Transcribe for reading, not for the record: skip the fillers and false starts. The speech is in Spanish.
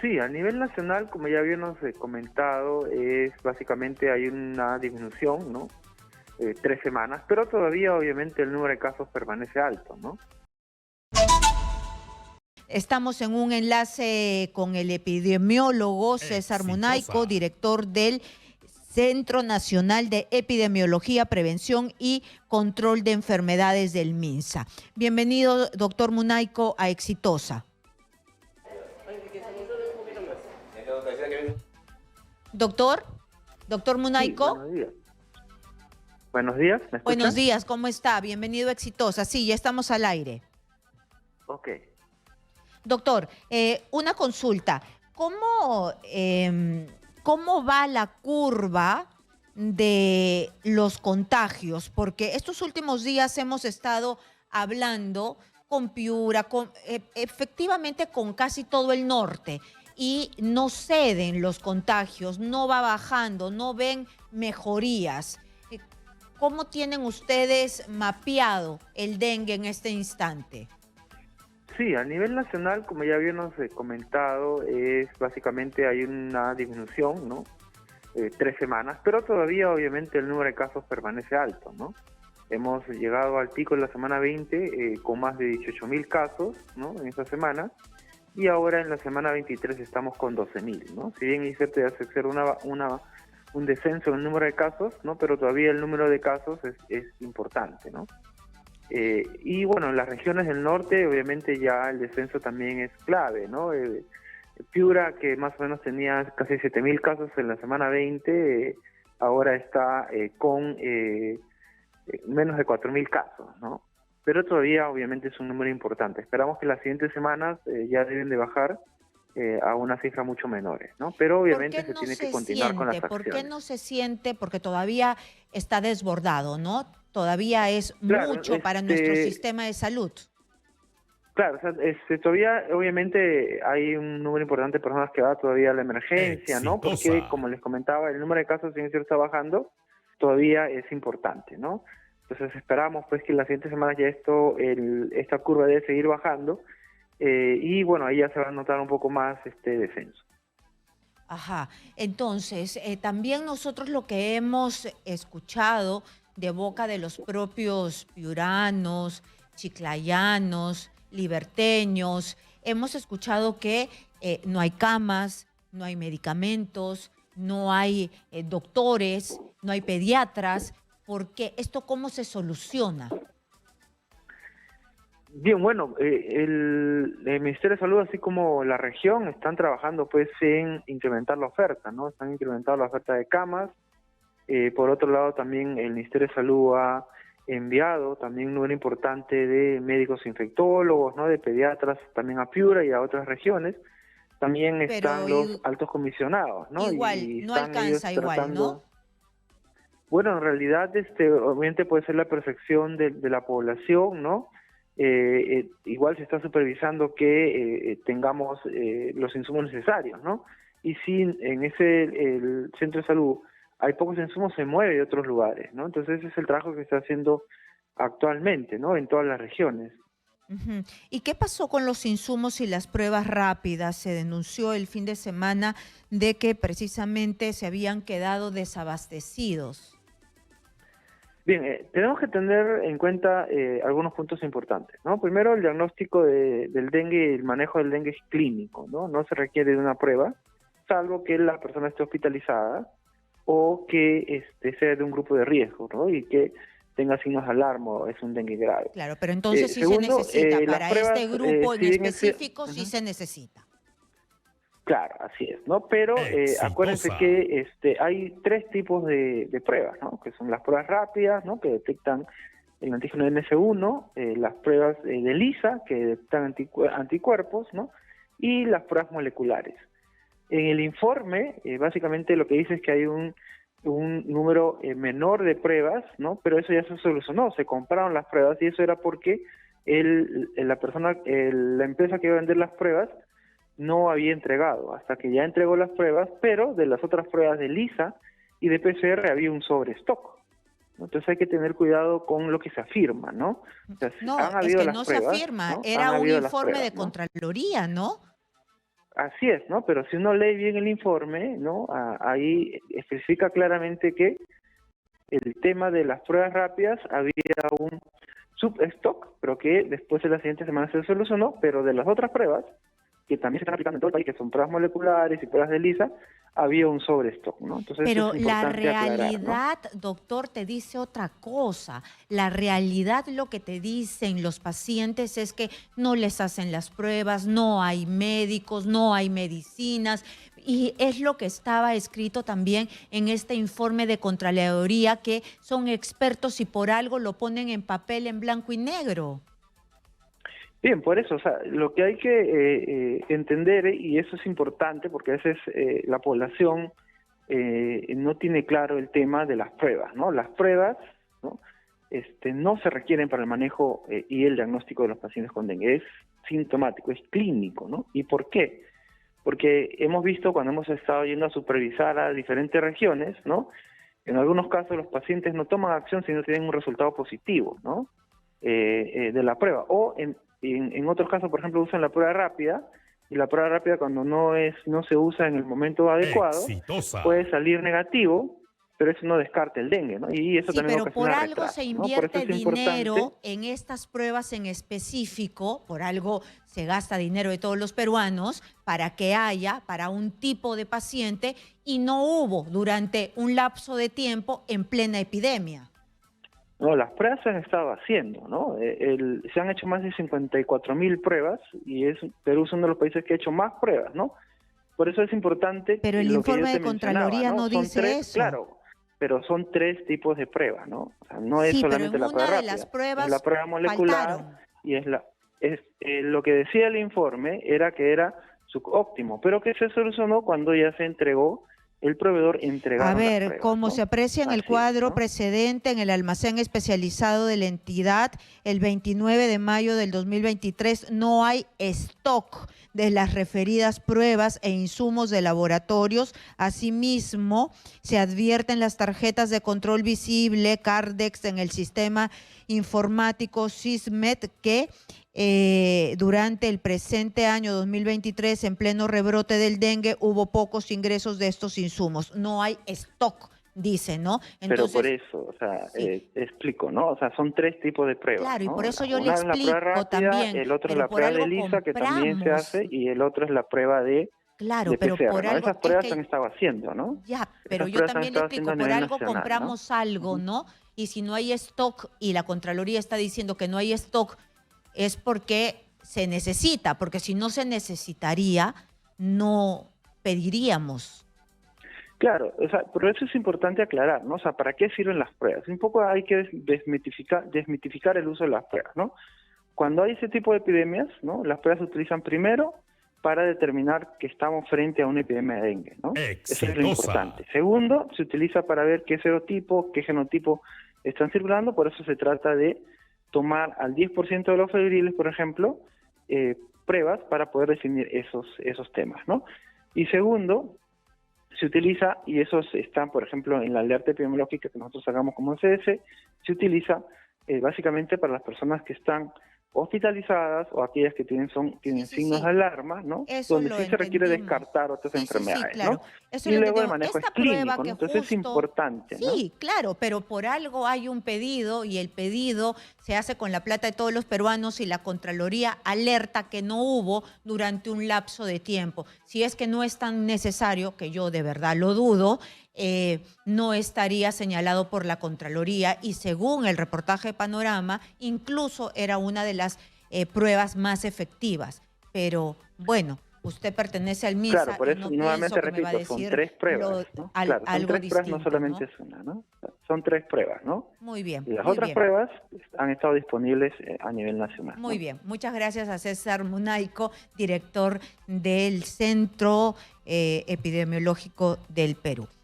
Sí, a nivel nacional, como ya habíamos comentado, es básicamente hay una disminución, ¿no? 3 semanas, pero todavía obviamente el número de casos permanece alto, ¿no? Estamos en un enlace con el epidemiólogo César Munayco, Exitosa. director del Centro Nacional de Epidemiología, Prevención y Control de Enfermedades del MINSA. Bienvenido, doctor Munayco, a Exitosa. Doctor, doctor Sí, Munayco. buenos días. Buenos días, ¿me escuchan? Buenos días, ¿cómo está? Bienvenido a Exitosa. Sí, ya estamos al aire. Ok. Doctor, una consulta. ¿Cómo va la curva de los contagios? Porque estos últimos días hemos estado hablando con Piura, efectivamente con casi todo el norte, y no ceden los contagios, no va bajando, no ven mejorías. ¿Cómo tienen ustedes mapeado el dengue en este instante? Sí, a nivel nacional, como ya habíamos comentado, es básicamente hay una disminución, ¿no? 3 semanas, pero todavía obviamente el número de casos permanece alto, ¿no? Hemos llegado al pico en la semana 20 con más de 18.000 casos, ¿no? En esta semana, y ahora en la semana 23 estamos con 12.000, ¿no? Si bien es cierto, ya se observa un descenso en el número de casos, ¿no? Pero todavía el número de casos es importante, ¿no? Y bueno, en las regiones del norte obviamente ya el descenso también es clave, ¿no? Piura, que más o menos tenía casi 7.000 casos en la semana 20, ahora está con menos de 4.000 casos, ¿no? Pero todavía obviamente es un número importante. Esperamos que las siguientes semanas ya deben de bajar a una cifra mucho menores, ¿no? Pero ¿Por obviamente qué se no tiene que se continuar con las siente? ¿Por qué acciones. no se siente? Porque todavía está desbordado, ¿no? Todavía es Claro, mucho para nuestro sistema de salud. claro, o sea, todavía obviamente hay un número importante de personas que va todavía a la emergencia, ¿no? Porque, Exitosa. como les comentaba, el número de casos, si bien es cierto, está bajando, todavía es importante, ¿no? Entonces esperamos pues que las siguientes semanas ya esta curva debe seguir bajando y bueno, ahí ya se va a notar un poco más este descenso. Ajá. Entonces, también nosotros lo que hemos escuchado de boca de los propios piuranos, chiclayanos, liberteños, hemos escuchado que no hay camas, no hay medicamentos, no hay doctores, no hay pediatras. ¿Por qué? ¿Esto cómo se soluciona? Bien, bueno, el Ministerio de Salud, así como la región, están trabajando pues en incrementar la oferta, ¿no? Están incrementando la oferta de camas. Por otro lado, también el Ministerio de Salud ha enviado también un número importante de médicos infectólogos, ¿no? De pediatras también a Piura y a otras regiones. También están Pero los altos comisionados, ¿no? igual, Y no están ellos alcanza igual, ¿no? tratando. Bueno, en realidad, obviamente puede ser la percepción de la población, ¿no? Igual se está supervisando que tengamos los insumos necesarios, ¿no? Y si en el centro de salud hay pocos insumos, se mueve de otros lugares, ¿no? Entonces ese es el trabajo que está haciendo actualmente, ¿no? En todas las regiones. Ujú. ¿Y qué pasó con los insumos y las pruebas rápidas? Se denunció el fin de semana de que precisamente se habían quedado desabastecidos. Bien, tenemos que tener en cuenta algunos puntos importantes, ¿no? Primero, el diagnóstico del dengue y el manejo del dengue es clínico, ¿no? No se requiere de una prueba, salvo que la persona esté hospitalizada o que sea de un grupo de riesgo, ¿no? Y que tenga signos de alarma o es un dengue grave. Claro, pero entonces sí se Segundo, necesita. las Para pruebas, este grupo en si bien es específico sí se necesita. claro, así es, ¿no? Pero acuérdense Exitosa. que hay tres tipos de pruebas, ¿no? Que son las pruebas rápidas, ¿no? Que detectan el antígeno NS1, las pruebas de ELISA, que detectan anticuerpos, ¿no? Y las pruebas moleculares. En el informe, básicamente lo que dice es que hay un número menor de pruebas, ¿no? Pero eso ya se solucionó, se compraron las pruebas y eso era porque la empresa que iba a vender las pruebas no había entregado, hasta que ya entregó las pruebas, pero de las otras pruebas de ELISA y de PCR había un sobrestock. Entonces hay que tener cuidado con lo que se afirma, ¿no? O sea, No, han es habido que las no se pruebas, afirma, ¿no? Han era un habido las informe de pruebas, ¿no? Contraloría, ¿no? Así es, ¿no? Pero si uno lee bien el informe, ¿no? Ahí especifica claramente que el tema de las pruebas rápidas había un substock, pero que después de la siguiente semana se solucionó, pero de las otras pruebas, que también se están aplicando en todo el país, que son pruebas moleculares y pruebas de ELISA, había un sobrestock, ¿no? Entonces Pero eso es la importante aclarar, realidad, ¿no? doctor, te dice otra cosa. La realidad, lo que te dicen los pacientes es que no les hacen las pruebas, no hay médicos, no hay medicinas. Y es lo que estaba escrito también en este informe de Contraloría, que son expertos y por algo lo ponen en papel en blanco y negro. Bien, por eso, o sea, lo que hay que entender, y eso es importante, porque a veces la población no tiene claro el tema de las pruebas, ¿no? Las pruebas, ¿no? No se requieren para el manejo y el diagnóstico de los pacientes con dengue, es sintomático, es clínico, ¿no? ¿Y por qué? Porque hemos visto cuando hemos estado yendo a supervisar a diferentes regiones, ¿no? En algunos casos los pacientes no toman acción si no tienen un resultado positivo, ¿no? De la prueba. O en otros casos, por ejemplo, usan la prueba rápida, y la prueba rápida cuando no se usa en el momento adecuado, Exitosa. puede salir negativo, pero eso no descarta el dengue, ¿no? Y eso Sí, también pero por ocasiona algo retraso, se ¿no? Por eso invierte es importante. dinero en estas pruebas en específico, por algo se gasta dinero de todos los peruanos para que haya para un tipo de paciente y no hubo durante un lapso de tiempo en plena epidemia. No, las pruebas se han estado haciendo, ¿no? Se han hecho más de 54.000 pruebas y Perú es uno de los países que ha hecho más pruebas, ¿no? Por eso es importante Pero el lo que yo informe te de Contraloría mencionaba, ¿no? no Son dice tres, eso. claro, pero son tres tipos de pruebas, ¿no? O sea, no es Sí, pero solamente en la prueba una de rápida, las es pruebas la prueba molecular faltaron. y lo que decía el informe era que era subóptimo, pero que se solucionó cuando ya se entregó, el proveedor A entregaron las ver, pruebas, como ¿no? se aprecia en el Así es, cuadro ¿no? precedente en el almacén especializado de la entidad, el 29 de mayo del 2023 no hay stock de las referidas pruebas e insumos de laboratorios. Asimismo, se advierten las tarjetas de control visible, Cardex, en el sistema informático SISMED que durante el presente año 2023, en pleno rebrote del dengue, hubo pocos ingresos de estos insumos. No hay stock, dice, ¿no? Pero por Entonces, eso, o sea, sí, explico, ¿no? O sea, son tres tipos de pruebas, claro, y por ¿no? eso yo le Una es la prueba explico rápida, también, el otro es pero la por prueba de algo ELISA, que también se compramos, hace, y el otro es la prueba claro, de pero PCR, por ¿no? algo, Esas es pruebas se han que estado haciendo, ¿no? ya, pero Esas yo pruebas se han también le estado haciendo explico, a por nivel algo nacional, ¿no? compramos algo, Ujú. ¿no? Y si no hay stock y la Contraloría está diciendo que no hay stock, es porque se necesita, porque si no se necesitaría, no pediríamos. Claro, o sea, pero eso es importante aclarar, ¿no? O sea, ¿para qué sirven las pruebas? Un poco hay que desmitificar el uso de las pruebas, ¿no? Cuando hay ese tipo de epidemias, ¿no? Las pruebas se utilizan primero para determinar que estamos frente a una epidemia de dengue, ¿no? Eso es lo Exitosa. importante. Segundo, se utiliza para ver qué serotipo, qué genotipo están circulando, por eso se trata de tomar al 10% de los febriles, por ejemplo, pruebas para poder definir esos temas, ¿no? Y segundo, se utiliza, y esos están, por ejemplo, en la alerta epidemiológica que nosotros hagamos como CS, se utiliza básicamente para las personas que están hospitalizadas o aquellas que tienen Sí, signos de sí. alarma, ¿no? Eso Donde lo sí se requiere entendimos. descartar otras Sí, enfermedades, claro. ¿no? Eso Y lo luego el entendemos. manejo es Esta prueba clínico, ¿no? que Entonces es justo, importante, ¿no? sí, claro, pero por algo hay un pedido y el pedido se hace con la plata de todos los peruanos y la Contraloría alerta que no hubo durante un lapso de tiempo. Si es que no es tan necesario, que yo de verdad lo dudo, no estaría señalado por la Contraloría y según el reportaje de Panorama, incluso era una de las pruebas más efectivas. Pero bueno, usted pertenece al MINSA Claro, por y eso no nuevamente pienso que me va a repito, son decir tres pruebas, ¿no? Claro, son algo tres pruebas, no distinto, solamente ¿no? es una, ¿no? Son tres pruebas, ¿no? Muy bien, Y las muy otras bien. pruebas han estado disponibles a nivel nacional, Muy ¿no? bien, muchas gracias a César Munaico, director del Centro Epidemiológico del Perú.